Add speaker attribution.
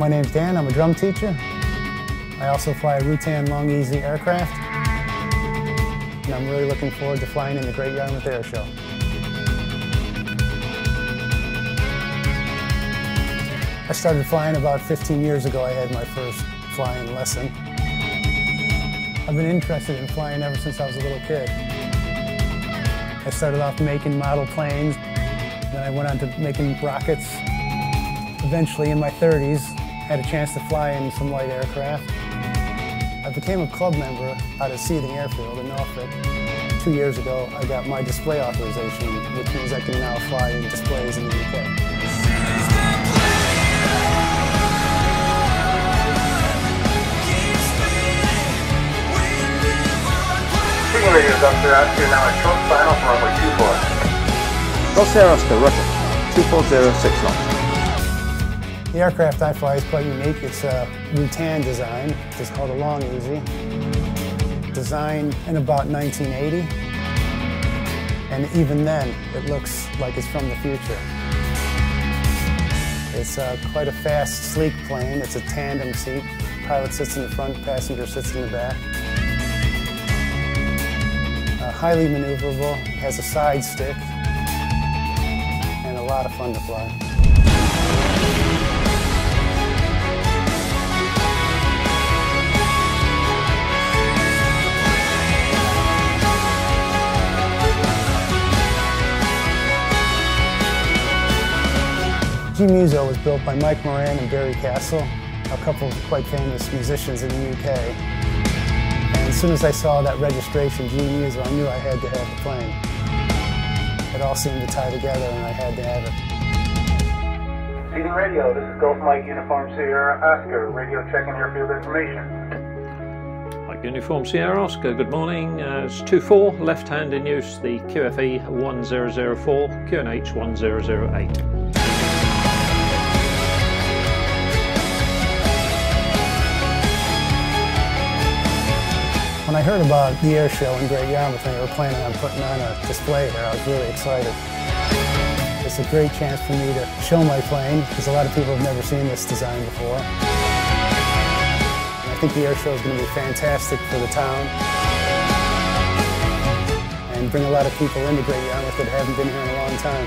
Speaker 1: My name's Dan, I'm a drum teacher. I also fly a Rutan Long EZ aircraft. And I'm really looking forward to flying in the Great Yarmouth Airshow. I started flying about 15 years ago. I had my first flying lesson. I've been interested in flying ever since I was a little kid. I started off making model planes, then I went on to making rockets. Eventually, in my 30s, had a chance to fly in some light aircraft. I became a club member out of Seething Airfield in Norfolk. 2 years ago, I got my display authorization, which means I can now fly in displays in the UK.
Speaker 2: Radio's up there, Oscar, now a short final from runway 24.
Speaker 3: Cross Air Oscar, Rutan, 2406 knots.
Speaker 1: The aircraft I fly is quite unique. It's a Rutan design. It's called a Long EZ. Designed in about 1980. And even then, it looks like it's from the future. It's quite a fast, sleek plane. It's a tandem seat. Pilot sits in the front, passenger sits in the back. Highly maneuverable, has a side stick, and a lot of fun to fly. G-Muso was built by Mike Moran and Barry Castle, a couple of quite famous musicians in the UK. And as soon as I saw that registration, G-Muso, I knew I had to have the plane. It all seemed to tie together and I had to have it.
Speaker 2: Seething Radio, this is Golf Mike Uniform Sierra Oscar, radio checking airfield information.
Speaker 4: Mike Uniform Sierra Oscar, good morning. It's 2-4, left hand in use, the QFE 1004, QNH 1008.
Speaker 1: When I heard about the air show in Great Yarmouth and they were planning on putting on a display here, I was really excited. It's a great chance for me to show my plane, because a lot of people have never seen this design before. And I think the air show is going to be fantastic for the town and bring a lot of people into Great Yarmouth that haven't been here in a long time.